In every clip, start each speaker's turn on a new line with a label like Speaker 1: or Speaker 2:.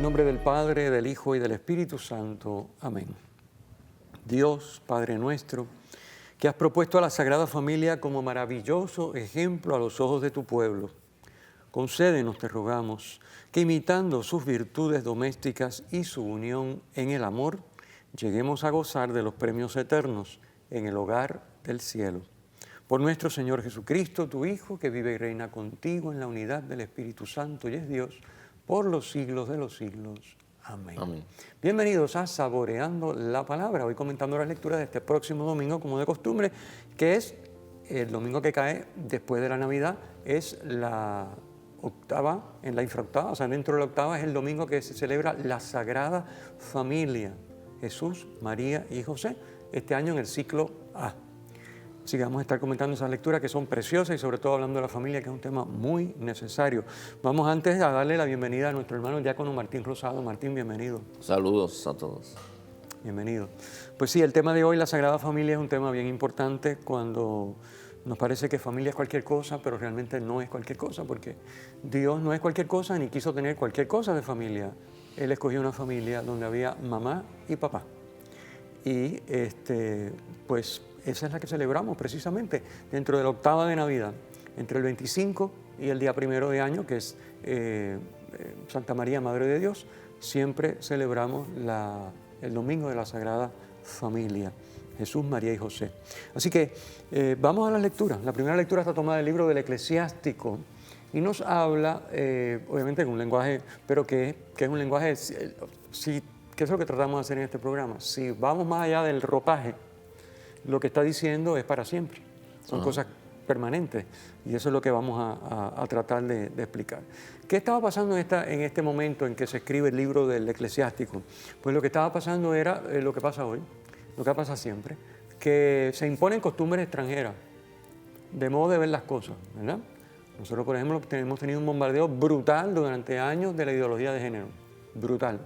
Speaker 1: nombre del Padre, del Hijo y del Espíritu Santo. Amén. Dios, Padre nuestro, que has propuesto a la Sagrada Familia como maravilloso ejemplo a los ojos de tu pueblo, concédenos, te rogamos, que imitando sus virtudes domésticas y su unión en el amor, lleguemos a gozar de los premios eternos en el hogar del cielo. Por nuestro Señor Jesucristo, tu Hijo, que vive y reina contigo en la unidad del Espíritu Santo y es Dios, por los siglos de los siglos. Amén.
Speaker 2: Amén.
Speaker 1: Bienvenidos a Saboreando la Palabra. Hoy comentando las lecturas de este próximo domingo, como de costumbre, que es el domingo que cae después de la Navidad, es la octava, en la infraoctava, o sea, dentro de la octava es el domingo que se celebra la Sagrada Familia, Jesús, María y José, este año en el ciclo A. Así que vamos a estar comentando esas lecturas que son preciosas y sobre todo hablando de la familia, que es un tema muy necesario. Vamos antes a darle la bienvenida a nuestro hermano diácono Martín Rosado. Martín, bienvenido.
Speaker 2: Saludos a todos.
Speaker 1: Bienvenido. Pues sí, el tema de hoy, la Sagrada Familia, es un tema bien importante cuando nos parece que familia es cualquier cosa, pero realmente no es cualquier cosa, porque Dios no es cualquier cosa ni quiso tener cualquier cosa de familia. Él escogió una familia donde había mamá y papá. Y pues esa es la que celebramos precisamente dentro de la octava de Navidad, entre el 25 y el día 1 de año, que es Santa María, Madre de Dios. Siempre celebramos el domingo de la Sagrada Familia, Jesús, María y José. Así que vamos a la lectura. La primera lectura está tomada del libro del Eclesiástico y nos habla, obviamente en un lenguaje, pero que es un lenguaje, ¿qué es lo que tratamos de hacer en este programa? Si vamos más allá del ropaje, lo que está diciendo es para siempre. Son cosas permanentes y eso es lo que vamos a tratar de explicar. ¿Qué estaba pasando en este momento en que se escribe el libro del Eclesiástico? Pues lo que estaba pasando era lo que pasa hoy, lo que pasa siempre, que se imponen costumbres extranjeras, de modo de ver las cosas, ¿verdad? Nosotros, por ejemplo, hemos tenido un bombardeo brutal durante años de la ideología de género, brutal.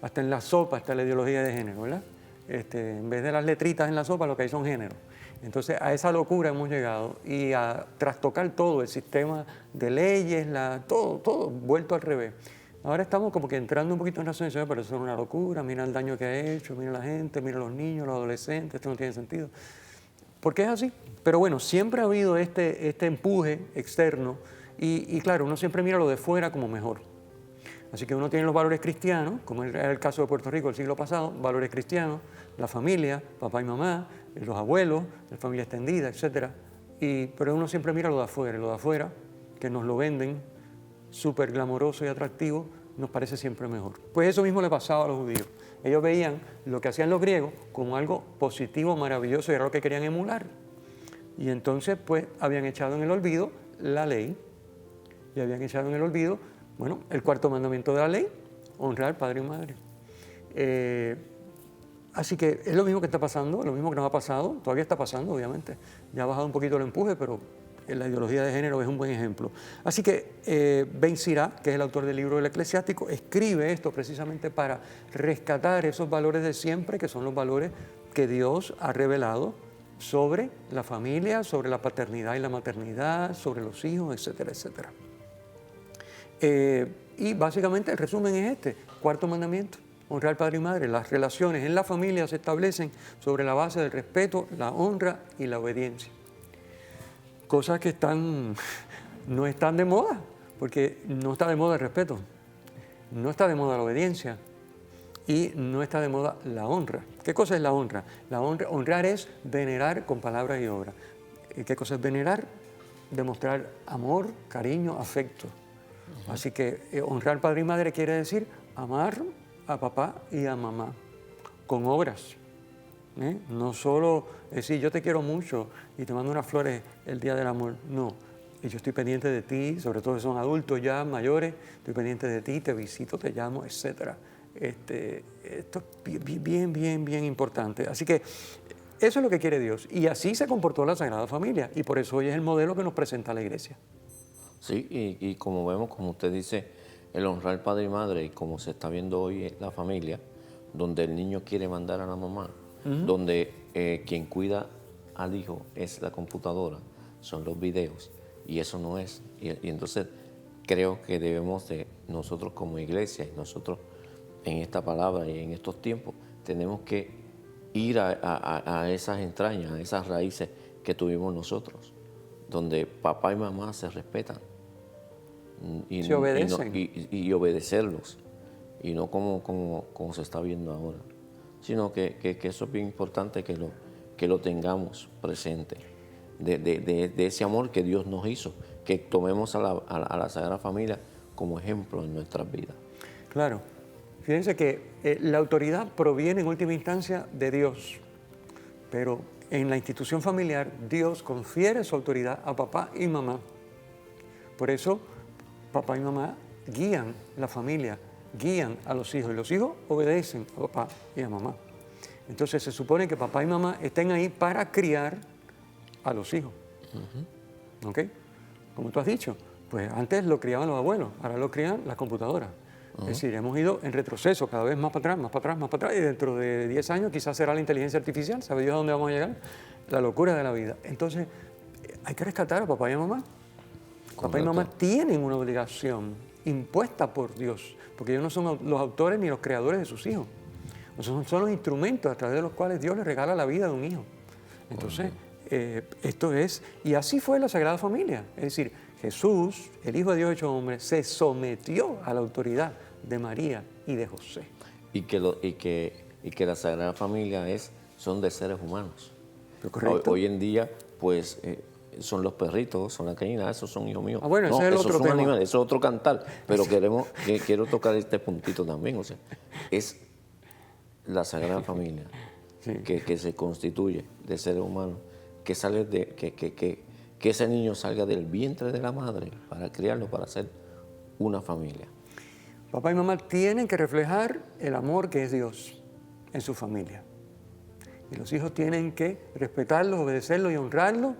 Speaker 1: Hasta en la sopa está la ideología de género, ¿verdad? En vez de las letritas en la sopa, lo que hay son géneros. Entonces, a esa locura hemos llegado y a trastocar todo, el sistema de leyes, todo vuelto al revés. Ahora estamos como que entrando un poquito en razón, pero eso es una locura, mira el daño que ha hecho, mira la gente, mira los niños, los adolescentes, esto no tiene sentido. Porque es así. Pero bueno, siempre ha habido este empuje externo y claro, uno siempre mira lo de fuera como mejor. Así que uno tiene los valores cristianos, como era el caso de Puerto Rico el siglo pasado, valores cristianos, la familia, papá y mamá, los abuelos, la familia extendida, etc. Pero uno siempre mira lo de afuera, que nos lo venden súper glamoroso y atractivo, nos parece siempre mejor. Pues eso mismo le pasaba a los judíos. Ellos veían lo que hacían los griegos como algo positivo, maravilloso, y era lo que querían emular. Y entonces, pues, habían echado en el olvido la ley y habían echado en el olvido, bueno, el cuarto mandamiento de la ley, honrar padre y madre. Así que es lo mismo que está pasando, lo mismo que nos ha pasado, todavía está pasando, obviamente. Ya ha bajado un poquito el empuje, pero la ideología de género es un buen ejemplo. Así que Ben Sirá, que es el autor del libro del Eclesiástico, escribe esto precisamente para rescatar esos valores de siempre, que son los valores que Dios ha revelado sobre la familia, sobre la paternidad y la maternidad, sobre los hijos, etcétera, etcétera. Y básicamente el resumen es cuarto mandamiento, honrar padre y madre. Las relaciones en la familia se establecen sobre la base del respeto, la honra y la obediencia. Cosas que no están de moda, porque no está de moda el respeto, no está de moda la obediencia y no está de moda la honra. ¿Qué cosa es la honra? Honrar es venerar con palabras y obras. ¿Qué cosa es venerar? Demostrar amor, cariño, afecto. Así que honrar padre y madre quiere decir amar a papá y a mamá con obras. No solo decir yo te quiero mucho y te mando unas flores el día del amor. No, yo estoy pendiente de ti, sobre todo si son adultos ya mayores, estoy pendiente de ti, te visito, te llamo, etc. Esto es bien importante. Así que eso es lo que quiere Dios. Y así se comportó la Sagrada Familia y por eso hoy es el modelo que nos presenta la Iglesia.
Speaker 2: Sí, y como vemos, como usted dice, el honrar padre y madre, y como se está viendo hoy en la familia, donde el niño quiere mandar a la mamá, donde quien cuida al hijo es la computadora, son los videos, y eso no es. Y entonces creo que debemos de, nosotros como iglesia y nosotros en esta palabra y en estos tiempos, tenemos que ir a esas entrañas, a esas raíces que tuvimos nosotros, donde papá y mamá se respetan.
Speaker 1: Se obedecen.
Speaker 2: Y obedecerlos, y no como se está viendo ahora, sino que eso es bien importante que lo tengamos presente, de ese amor que Dios nos hizo, que tomemos a la Sagrada Familia como ejemplo en nuestras vidas.
Speaker 1: Claro. Fíjense que la autoridad proviene en última instancia de Dios, pero en la institución familiar Dios confiere su autoridad a papá y mamá. Por eso papá y mamá guían la familia, guían a los hijos, y los hijos obedecen a papá y a mamá. Entonces se supone que papá y mamá estén ahí para criar a los hijos. ¿Ok? Como tú has dicho, pues antes lo criaban los abuelos, ahora lo crían las computadoras. Es decir, hemos ido en retroceso, cada vez más para atrás, más para atrás, más para atrás, y dentro de 10 años quizás será la inteligencia artificial, ¿sabe Dios a dónde vamos a llegar? La locura de la vida. Entonces, hay que rescatar a papá y a mamá. Papá y mamá tienen una obligación impuesta por Dios, porque ellos no son los autores ni los creadores de sus hijos. Son los instrumentos a través de los cuales Dios les regala la vida de un hijo. Entonces, esto es, y así fue la Sagrada Familia. Es decir, Jesús, el Hijo de Dios hecho hombre, se sometió a la autoridad de María y de José.
Speaker 2: Y que la Sagrada Familia son de seres humanos.
Speaker 1: ¿Correcto?
Speaker 2: Hoy en día, pues, son los perritos, son las gallinas, esos son hijos míos.
Speaker 1: Bueno, ese es el otro tema.
Speaker 2: Animales, eso es otro cantar, pero quiero tocar este puntito también. O sea, es la Sagrada Familia
Speaker 1: sí.
Speaker 2: que se constituye de seres humanos, que sale que ese niño salga del vientre de la madre para criarlo, para hacer una familia.
Speaker 1: Papá y mamá tienen que reflejar el amor que es Dios en su familia. Y los hijos tienen que respetarlos, obedecerlos y honrarlos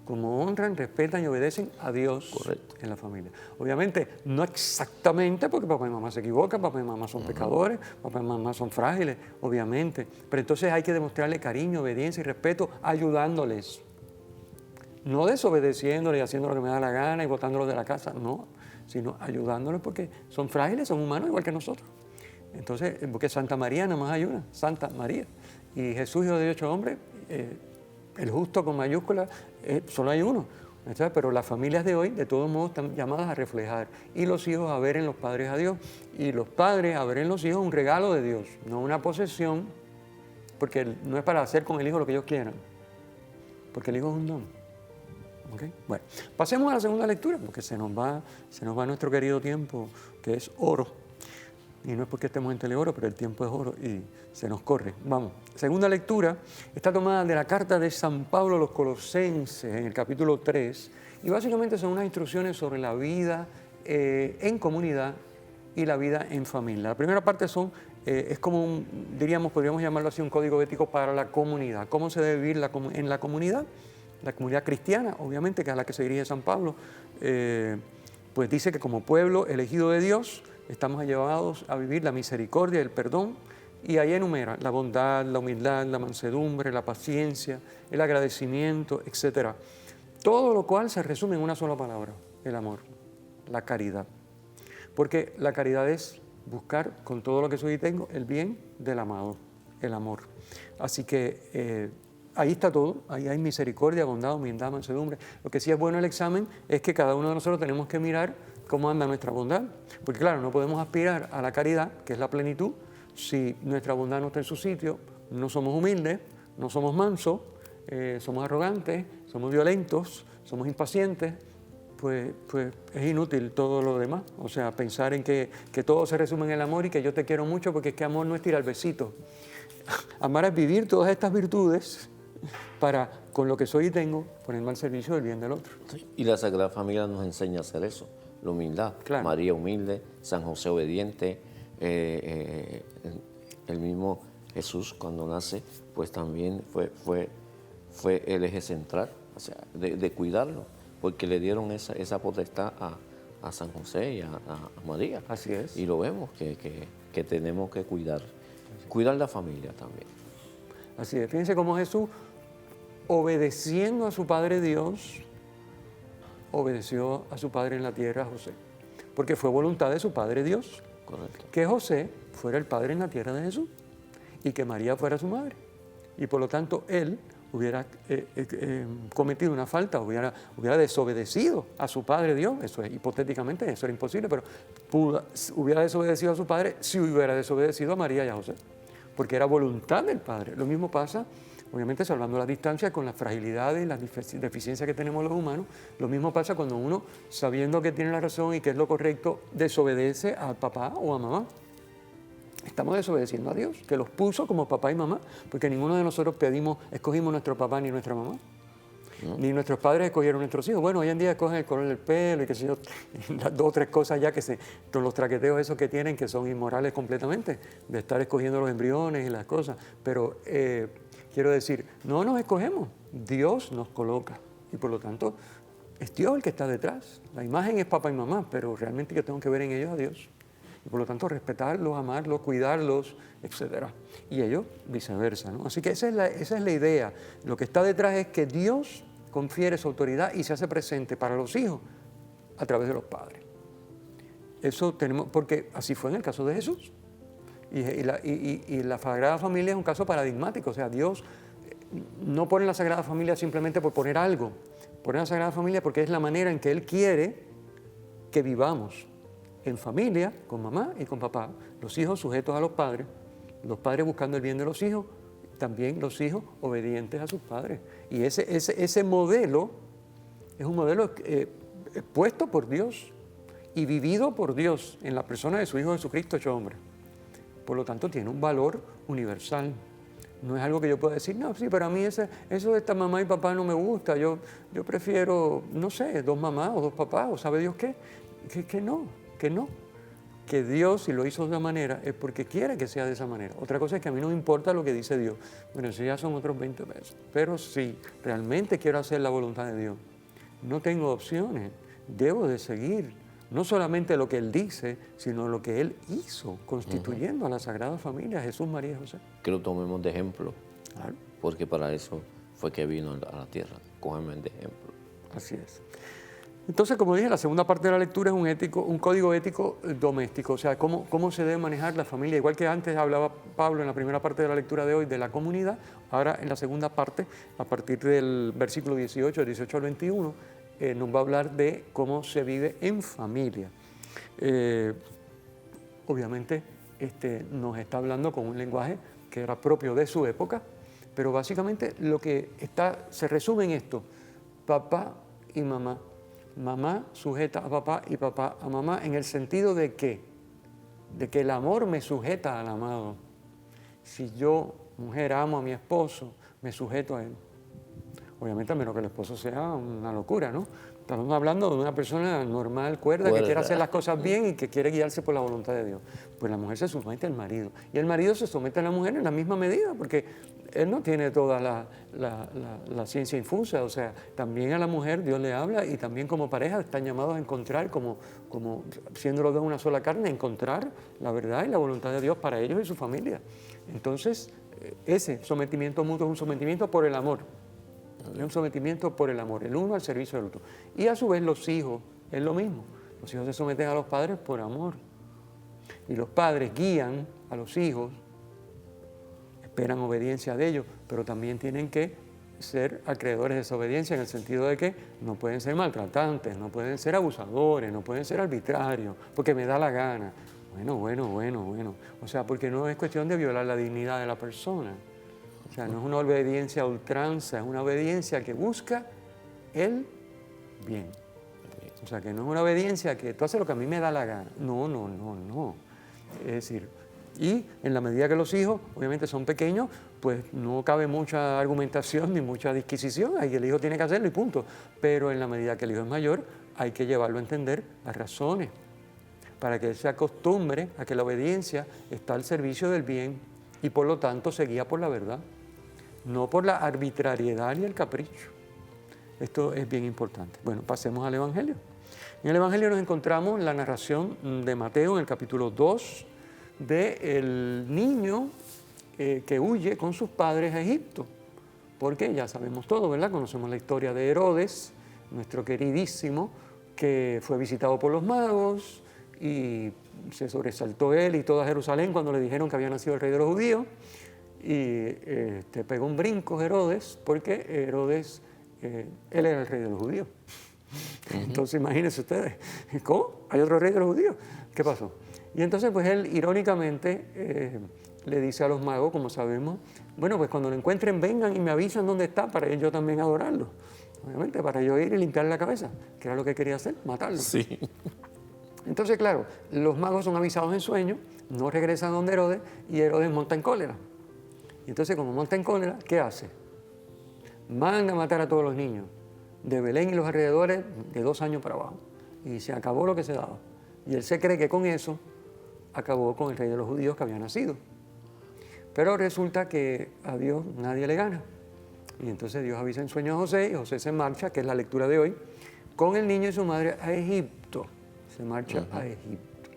Speaker 1: como honran, respetan y obedecen a Dios.
Speaker 2: Correcto.
Speaker 1: En la familia. Obviamente, no exactamente, porque papá y mamá se equivocan, papá y mamá son pecadores, papá y mamá son frágiles, obviamente. Pero entonces hay que demostrarle cariño, obediencia y respeto ayudándoles. No desobedeciéndoles y haciendo lo que me da la gana y botándolos de la casa, no, sino ayudándoles porque son frágiles, son humanos igual que nosotros. Entonces, porque Santa María nada más hay una, Santa María. Y Jesús, Hijo de Dios hecho hombre, el justo con mayúsculas, solo hay uno. ¿Sabes? Pero las familias de hoy, de todos modos, están llamadas a reflejar. Y los hijos a ver en los padres a Dios. Y los padres a ver en los hijos un regalo de Dios, no una posesión, porque no es para hacer con el hijo lo que ellos quieran. Porque el hijo es un don. ¿Okay? Bueno, pasemos a la segunda lectura, porque se nos va nuestro querido tiempo, que es oro. Y no es porque estemos en Teleoro, pero el tiempo es oro y se nos corre. Vamos. Segunda lectura está tomada de la carta de San Pablo a los Colosenses, en el capítulo 3, y básicamente son unas instrucciones sobre la vida en comunidad y la vida en familia. La primera parte es como podríamos llamarlo así, un código ético para la comunidad. ¿Cómo se debe vivir en la comunidad? La comunidad cristiana, obviamente, que es a la que se dirige San Pablo, pues dice que como pueblo elegido de Dios, estamos llevados a vivir la misericordia y el perdón, y ahí enumera la bondad, la humildad, la mansedumbre, la paciencia, el agradecimiento, etc. Todo lo cual se resume en una sola palabra, el amor, la caridad. Porque la caridad es buscar con todo lo que soy y tengo el bien del amado, el amor. Así que ahí está todo, ahí hay misericordia, bondad, humildad, mansedumbre. Lo que sí es bueno el examen es que cada uno de nosotros tenemos que mirar cómo anda nuestra bondad. Porque claro, no podemos aspirar a la caridad, que es la plenitud, si nuestra bondad no está en su sitio, no somos humildes, no somos mansos, somos arrogantes, somos violentos, somos impacientes, pues es inútil todo lo demás. O sea, pensar en que todo se resume en el amor y que yo te quiero mucho, porque es que amor no es tirar besitos. Amar es vivir todas estas virtudes para, con lo que soy y tengo, ponerme al servicio del bien del otro.
Speaker 2: Sí. Y la Sagrada Familia nos enseña a hacer eso, la humildad.
Speaker 1: Claro.
Speaker 2: María humilde, San José obediente, el mismo Jesús cuando nace, pues también fue el eje central, o sea, de cuidarlo, porque le dieron esa potestad a San José y a María.
Speaker 1: Así es.
Speaker 2: Y lo vemos que tenemos que cuidar la familia también.
Speaker 1: Así es. Fíjense cómo Jesús, obedeciendo a su Padre Dios, obedeció a su Padre en la tierra, José. porque fue voluntad de su Padre Dios
Speaker 2: Correcto.
Speaker 1: que José fuera el padre en la tierra de Jesús y que María fuera su madre. Y por lo tanto, él hubiera cometido una falta, hubiera desobedecido a su padre Dios. Eso es, hipotéticamente, eso era imposible, pero hubiera desobedecido a su padre si hubiera desobedecido a María y a José, porque era voluntad del Padre. Lo mismo pasa, obviamente salvando las distancias, con las fragilidades y las deficiencias que tenemos los humanos. Lo mismo pasa cuando uno, sabiendo que tiene la razón y que es lo correcto, desobedece a papá o a mamá. Estamos desobedeciendo a Dios, que los puso como papá y mamá, porque ninguno de nosotros escogimos nuestro papá ni nuestra mamá. ¿No? Ni nuestros padres escogieron nuestros hijos. Bueno, hoy en día escogen el color del pelo y qué sé yo, las 2 o 3 cosas ya con los traqueteos esos que tienen, que son inmorales completamente, de estar escogiendo los embriones y las cosas. Pero quiero decir, no nos escogemos, Dios nos coloca. Y por lo tanto, es Dios el que está detrás. La imagen es papá y mamá, pero realmente yo tengo que ver en ellos a Dios. Y por lo tanto, respetarlos, amarlos, cuidarlos, etc. Y ellos viceversa, ¿no? Así que esa es la idea. Lo que está detrás es que Dios confiere su autoridad y se hace presente para los hijos a través de los padres. Eso tenemos, porque así fue en el caso de Jesús. Y la Sagrada Familia es un caso paradigmático. O sea, Dios no pone la Sagrada Familia simplemente por poner algo. Pone la Sagrada Familia porque es la manera en que Él quiere que vivamos. En familia, con mamá y con papá, los hijos sujetos a los padres buscando el bien de los hijos, también los hijos obedientes a sus padres. Y ese modelo es un modelo puesto por Dios y vivido por Dios en la persona de su Hijo Jesucristo hecho hombre. Por lo tanto, tiene un valor universal. No es algo que yo pueda decir, no, sí, pero a mí eso de esta mamá y papá no me gusta, yo prefiero, no sé, 2 mamás o 2 papás, o sabe Dios qué, que no. Que Dios, si lo hizo de esa manera, es porque quiere que sea de esa manera. Otra cosa es que a mí no me importa lo que dice Dios. Bueno, eso ya son otros 20 pesos. Pero si realmente quiero hacer la voluntad de Dios, no tengo opciones. Debo de seguir no solamente lo que Él dice, sino lo que Él hizo, constituyendo a la Sagrada Familia, Jesús, María y José.
Speaker 2: Que lo tomemos de ejemplo,
Speaker 1: Claro.
Speaker 2: porque para eso fue que vino a la tierra. Cógeme de ejemplo.
Speaker 1: Así es. Entonces, como dije, la segunda parte de la lectura es un código ético doméstico, o sea, cómo se debe manejar la familia. Igual que antes hablaba Pablo en la primera parte de la lectura de hoy de la comunidad, ahora en la segunda parte, a partir del versículo 18 al 21, nos va a hablar de cómo se vive en familia. Obviamente, nos está hablando con un lenguaje que era propio de su época, pero básicamente lo que se resume en esto: papá y mamá. Mamá sujeta a papá y papá a mamá, en el sentido de que el amor me sujeta al amado. Si yo, mujer, amo a mi esposo, me sujeto a él. Obviamente, a menos que el esposo sea una locura, ¿no? Estamos hablando de una persona normal, cuerda, que quiere hacer las cosas bien y que quiere guiarse por la voluntad de Dios. Pues la mujer se somete al marido. Y el marido se somete a la mujer en la misma medida, porque él no tiene toda la ciencia infusa. O sea, también a la mujer Dios le habla, y también como pareja están llamados a encontrar, como siendo los dos una sola carne, encontrar la verdad y la voluntad de Dios para ellos y su familia. Entonces, ese sometimiento mutuo es un sometimiento por el amor. Es un sometimiento por el amor, el uno al servicio del otro. Y a su vez los hijos es lo mismo. Los hijos se someten a los padres por amor. Y los padres guían a los hijos, esperan obediencia de ellos, pero también tienen que ser acreedores de esa obediencia, en el sentido de que no pueden ser maltratantes, no pueden ser abusadores, no pueden ser arbitrarios, porque me da la gana. Bueno. O sea, porque no es cuestión de violar la dignidad de la persona. O sea, no es una obediencia a ultranza, es una obediencia que busca el bien. O sea, que no es una obediencia que tú haces lo que a mí me da la gana. No. Es decir, y en la medida que los hijos, obviamente, son pequeños, pues no cabe mucha argumentación ni mucha disquisición. Ahí el hijo tiene que hacerlo y punto. Pero en la medida que el hijo es mayor, hay que llevarlo a entender las razones, para que él se acostumbre a que la obediencia está al servicio del bien y por lo tanto se guía por la verdad, no por la arbitrariedad y el capricho. Esto es bien importante. Bueno, pasemos al Evangelio. En el Evangelio nos encontramos la narración de Mateo en el capítulo 2 del niño que huye con sus padres a Egipto. Porque ya sabemos todo, ¿verdad? Conocemos la historia de Herodes, nuestro queridísimo, que fue visitado por los magos y se sobresaltó él y toda Jerusalén cuando le dijeron que había nacido el rey de los judíos. Y pegó un brinco Herodes, porque Herodes, él era el rey de los judíos. Entonces imagínense ustedes, ¿cómo? ¿Hay otro rey de los judíos? ¿Qué pasó? Y entonces pues él irónicamente le dice a los magos, como sabemos, bueno, pues cuando lo encuentren vengan y me avisan dónde está para yo también adorarlo. Obviamente para yo ir y limpiarle la cabeza, que era lo que quería hacer, matarlo.
Speaker 2: Sí.
Speaker 1: Entonces claro, los magos son avisados en sueño, no regresan donde Herodes y Herodes monta en cólera. Y entonces como monta en cólera, ¿qué hace? Manda a matar a todos los niños de Belén y los alrededores de 2 años para abajo. Y se acabó lo que se daba. Y él se cree que con eso acabó con el rey de los judíos que había nacido. Pero resulta que a Dios nadie le gana. Y entonces Dios avisa en sueño a José y José se marcha, que es la lectura de hoy, con el niño y su madre a Egipto. Se marcha a Egipto.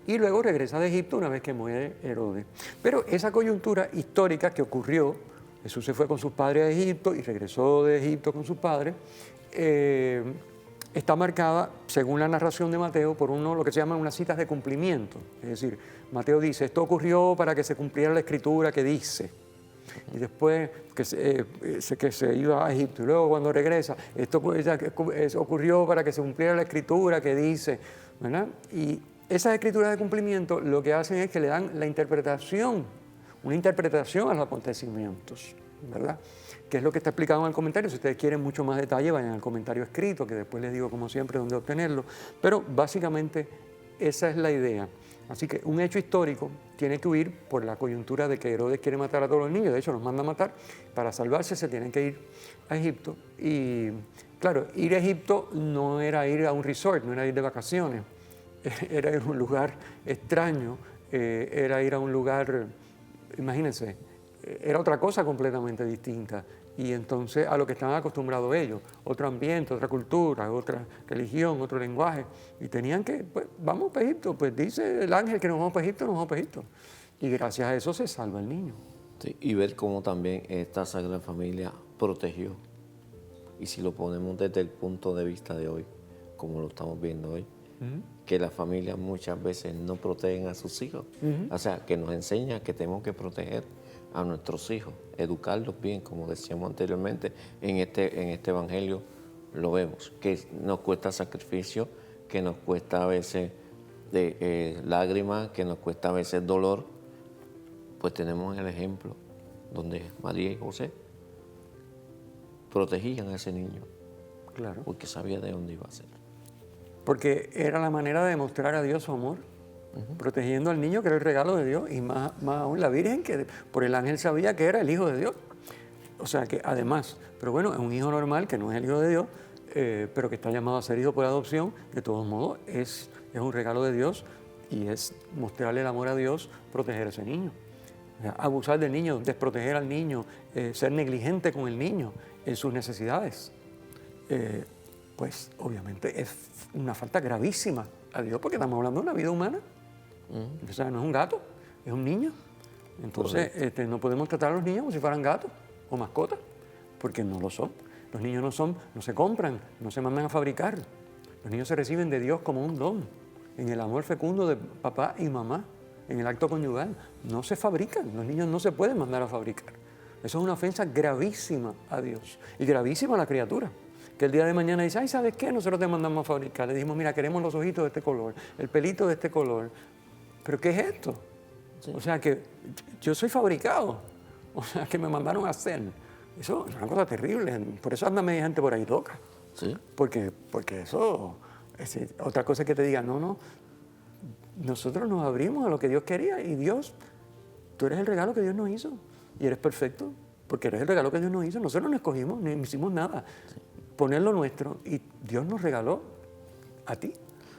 Speaker 1: Y luego regresa de Egipto una vez que muere Herodes. Pero esa coyuntura histórica que ocurrió, Jesús se fue con sus padres a Egipto y regresó de Egipto con sus padres, está marcada, según la narración de Mateo, por lo que se llaman unas citas de cumplimiento. Es decir, Mateo dice, esto ocurrió para que se cumpliera la escritura que dice. Y después que se iba a Egipto. Y luego cuando regresa, esto ocurrió para que se cumpliera la escritura que dice, ¿verdad? Y esas escrituras de cumplimiento lo que hacen es que le dan una interpretación a los acontecimientos, ¿verdad? Que es lo que está explicado en el comentario. Si ustedes quieren mucho más detalle, vayan al comentario escrito, que después les digo, como siempre, dónde obtenerlo. Pero básicamente esa es la idea. Así que un hecho histórico tiene que huir por la coyuntura de que Herodes quiere matar a todos los niños. De hecho, los manda a matar. Para salvarse se tienen que ir a Egipto. Y claro, ir a Egipto no era ir a un resort, no era ir de vacaciones. Era ir a un lugar extraño, era ir a un lugar, imagínense, era otra cosa completamente distinta. Y entonces a lo que estaban acostumbrados ellos, otro ambiente, otra cultura, otra religión, otro lenguaje. Y tenían que, pues, vamos para Egipto. Pues dice el ángel que nos vamos para Egipto, nos vamos para Egipto. Y gracias a eso se salva el niño.
Speaker 2: Sí, y ver cómo también esta Sagrada Familia protegió. Y si lo ponemos desde el punto de vista de hoy, como lo estamos viendo hoy, que las familias muchas veces no protegen a sus hijos. O sea, que nos enseña que tenemos que proteger a nuestros hijos, educarlos bien, como decíamos anteriormente. En este evangelio lo vemos, que nos cuesta sacrificio, que nos cuesta a veces lágrimas, que nos cuesta a veces dolor. Pues tenemos el ejemplo donde María y José protegían a ese niño,
Speaker 1: Claro.
Speaker 2: porque sabía de dónde iba a ser.
Speaker 1: Porque era la manera de demostrar a Dios su amor, protegiendo al niño que era el regalo de Dios, y más aún la Virgen, que por el ángel sabía que era el Hijo de Dios. O sea que además, pero bueno, es un hijo normal que no es el Hijo de Dios, pero que está llamado a ser hijo por adopción. De todos modos, es un regalo de Dios y es mostrarle el amor a Dios, proteger a ese niño. O sea, abusar del niño, desproteger al niño, ser negligente con el niño en sus necesidades. Pues obviamente es una falta gravísima a Dios, porque estamos hablando de una vida humana. O sea, no es un gato, es un niño. Entonces no podemos tratar a los niños como si fueran gatos o mascotas, porque no lo son. Los niños no se compran, no se mandan a fabricar. Los niños se reciben de Dios como un don, en el amor fecundo de papá y mamá, en el acto conyugal. No se fabrican, los niños no se pueden mandar a fabricar. Eso es una ofensa gravísima a Dios y gravísima a la criatura. Que el día de mañana dice, ay, ¿sabes qué? Nosotros te mandamos a fabricar. Le dijimos, mira, queremos los ojitos de este color, el pelito de este color. ¿Pero qué es esto? Sí. O sea, que yo soy fabricado. O sea, que me mandaron a hacer. Eso es una cosa terrible. Por eso anda media gente por ahí loca.
Speaker 2: ¿Sí?
Speaker 1: Porque eso, otra cosa es que te diga, no, nosotros nos abrimos a lo que Dios quería y Dios, tú eres el regalo que Dios nos hizo y eres perfecto porque eres el regalo que Dios nos hizo. Nosotros no escogimos ni hicimos nada. Sí. Poner lo nuestro y Dios nos regaló a ti.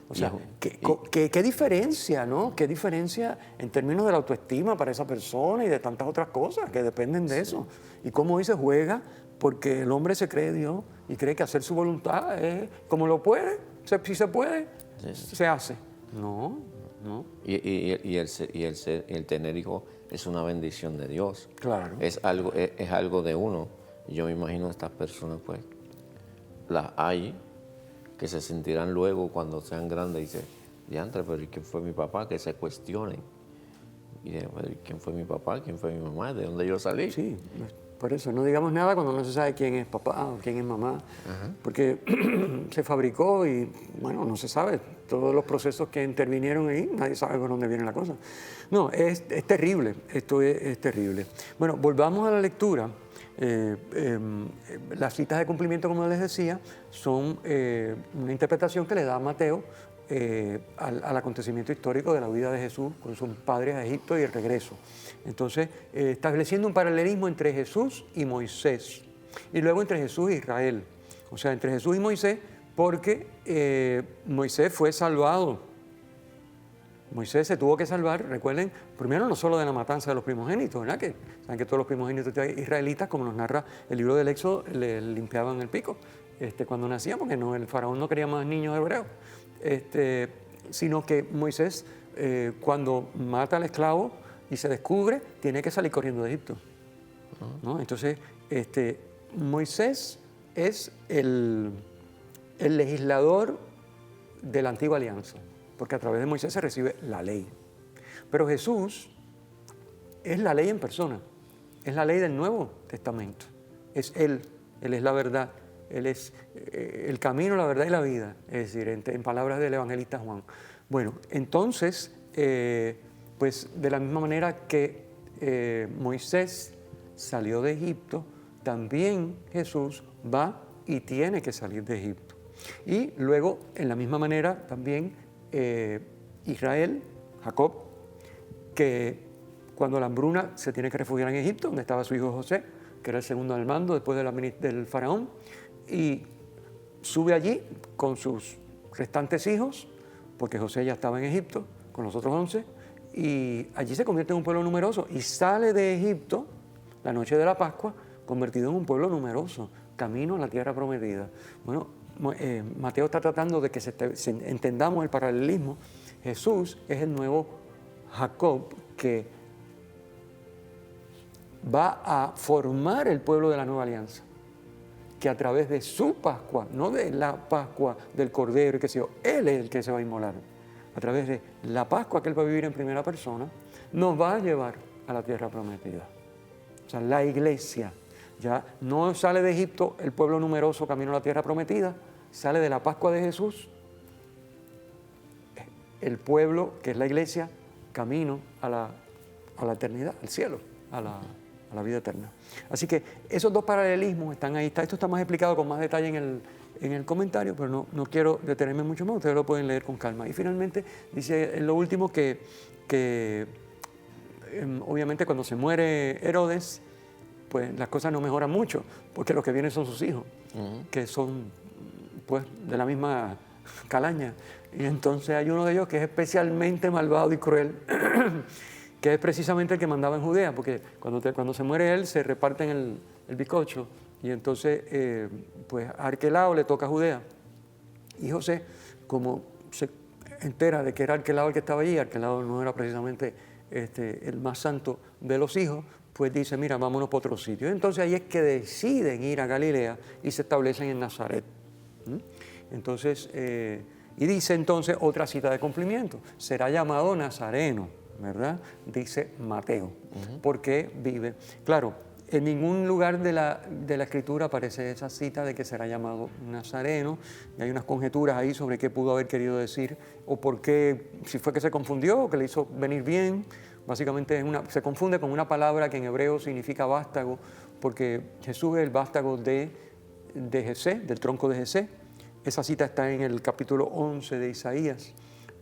Speaker 1: O sea, ¿qué diferencia, no? ¿Qué diferencia en términos de la autoestima para esa persona y de tantas otras cosas que dependen de eso? Y cómo hoy se juega porque el hombre se cree Dios y cree que hacer su voluntad es como lo puede, si se puede, se hace. No.
Speaker 2: Y el tener hijos es una bendición de Dios.
Speaker 1: Claro.
Speaker 2: Es algo de uno. Yo me imagino a estas personas, pues, las hay que se sentirán luego cuando sean grandes. Dice, diantre, pero ¿y quién fue mi papá? Que se cuestionen. Y de, ¿quién fue mi papá? ¿Quién fue mi mamá? ¿De dónde yo salí?
Speaker 1: Sí, por eso no digamos nada cuando no se sabe quién es papá o quién es mamá, porque se fabricó y, bueno, no se sabe todos los procesos que intervinieron ahí, nadie sabe por dónde viene la cosa. No, es terrible, esto es terrible. Bueno, volvamos a la lectura. Las citas de cumplimiento, como les decía, son una interpretación que le da Mateo al acontecimiento histórico de la vida de Jesús con sus padres a Egipto y el regreso. Entonces, estableciendo un paralelismo entre Jesús y Moisés, y luego entre Jesús e Israel. O sea, entre Jesús y Moisés, porque Moisés fue salvado. Moisés se tuvo que salvar, recuerden, primero no solo de la matanza de los primogénitos, ¿verdad? Que saben que todos los primogénitos israelitas, como nos narra el libro del Éxodo, le limpiaban el pico cuando nacían, porque no, el faraón no quería más niños hebreos. Sino que Moisés, cuando mata al esclavo y se descubre, tiene que salir corriendo de Egipto, ¿no? Entonces, Moisés es el legislador de la antigua alianza, porque a través de Moisés se recibe la ley. Pero Jesús es la ley en persona, es la ley del Nuevo Testamento, es Él es la verdad, Él es el camino, la verdad y la vida, es decir, en palabras del evangelista Juan. Bueno, entonces, pues de la misma manera que Moisés salió de Egipto, también Jesús va y tiene que salir de Egipto. Y luego, en la misma manera, también Israel, Jacob, que cuando la hambruna se tiene que refugiar en Egipto, donde estaba su hijo José, que era el segundo al mando después del faraón, y sube allí con sus restantes hijos, porque José ya estaba en Egipto con los otros 11, y allí se convierte en un pueblo numeroso, y sale de Egipto la noche de la Pascua, convertido en un pueblo numeroso, camino a la tierra prometida. Bueno, Mateo está tratando de que entendamos el paralelismo. Jesús es el nuevo Jacob que va a formar el pueblo de la nueva alianza, que a través de su Pascua, no de la Pascua del Cordero, que sea, Él es el que se va a inmolar. A través de la Pascua que Él va a vivir en primera persona, nos va a llevar a la tierra prometida. O sea, la iglesia ya no sale de Egipto el pueblo numeroso camino a la tierra prometida, sale de la Pascua de Jesús, el pueblo que es la iglesia, camino a la eternidad, al cielo, a la vida eterna. Así que esos dos paralelismos están ahí. Esto está más explicado con más detalle en el comentario, pero no quiero detenerme mucho más, ustedes lo pueden leer con calma. Y finalmente dice en lo último que obviamente cuando se muere Herodes, pues las cosas no mejoran mucho, porque los que vienen son sus hijos, que son pues de la misma calaña. Y entonces hay uno de ellos que es especialmente malvado y cruel, que es precisamente el que mandaba en Judea, porque cuando se muere él se reparten el bizcocho, y entonces pues a Arquelao le toca a Judea. Y José, como se entera de que era Arquelao el que estaba allí, Arquelao no era precisamente el más santo de los hijos, pues dice, mira, vámonos para otro sitio. Entonces ahí es que deciden ir a Galilea y se establecen en Nazaret. Entonces, y dice entonces otra cita de cumplimiento, será llamado Nazareno, ¿verdad? Dice Mateo, porque vive. Claro, en ningún lugar de la Escritura aparece esa cita de que será llamado Nazareno, y hay unas conjeturas ahí sobre qué pudo haber querido decir, o por qué, si fue que se confundió o que le hizo venir bien. Básicamente se confunde con una palabra que en hebreo significa vástago, porque Jesús es el vástago de Jesé, del tronco de Jesé. Esa cita está en el capítulo 11 de Isaías.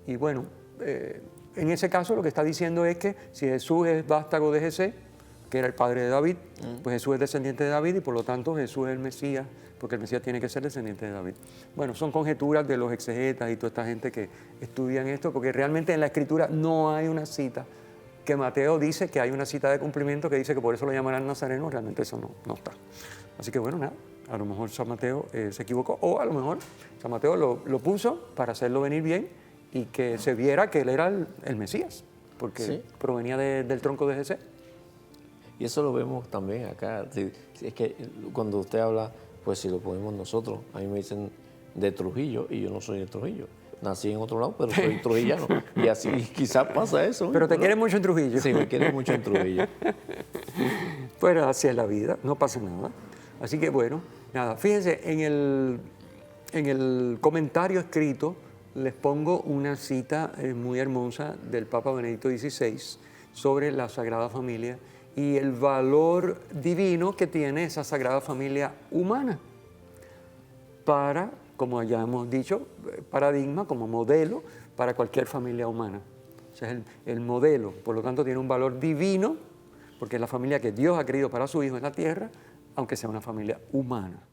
Speaker 1: Y bueno, en ese caso lo que está diciendo es que si Jesús es vástago de Jesé, que era el padre de David, pues Jesús es descendiente de David y por lo tanto Jesús es el Mesías, porque el Mesías tiene que ser descendiente de David. Bueno, son conjeturas de los exegetas y toda esta gente que estudian esto, porque realmente en la Escritura no hay una cita que Mateo dice que hay una cita de cumplimiento que dice que por eso lo llamarán Nazareno, realmente eso no está. Así que bueno, nada, a lo mejor San Mateo se equivocó, o a lo mejor San Mateo lo puso para hacerlo venir bien y que se viera que él era el Mesías, porque provenía del tronco de Jesé.
Speaker 2: Y eso lo vemos también acá. Es que cuando usted habla, pues si lo ponemos nosotros, a mí me dicen de Trujillo y yo no soy de Trujillo. Nací en otro lado, pero soy trujillano. Y así quizás pasa eso.
Speaker 1: Pero te quieres mucho en Trujillo.
Speaker 2: Sí, me quieren mucho en Trujillo.
Speaker 1: Pues así es la vida, no pasa nada. Así que bueno, nada, fíjense, en el comentario escrito les pongo una cita muy hermosa del Papa Benedicto XVI sobre la Sagrada Familia y el valor divino que tiene esa Sagrada Familia humana para, como ya hemos dicho, paradigma, como modelo para cualquier familia humana. O sea, es el modelo, por lo tanto tiene un valor divino, porque es la familia que Dios ha querido para su Hijo en la tierra, aunque sea una familia humana.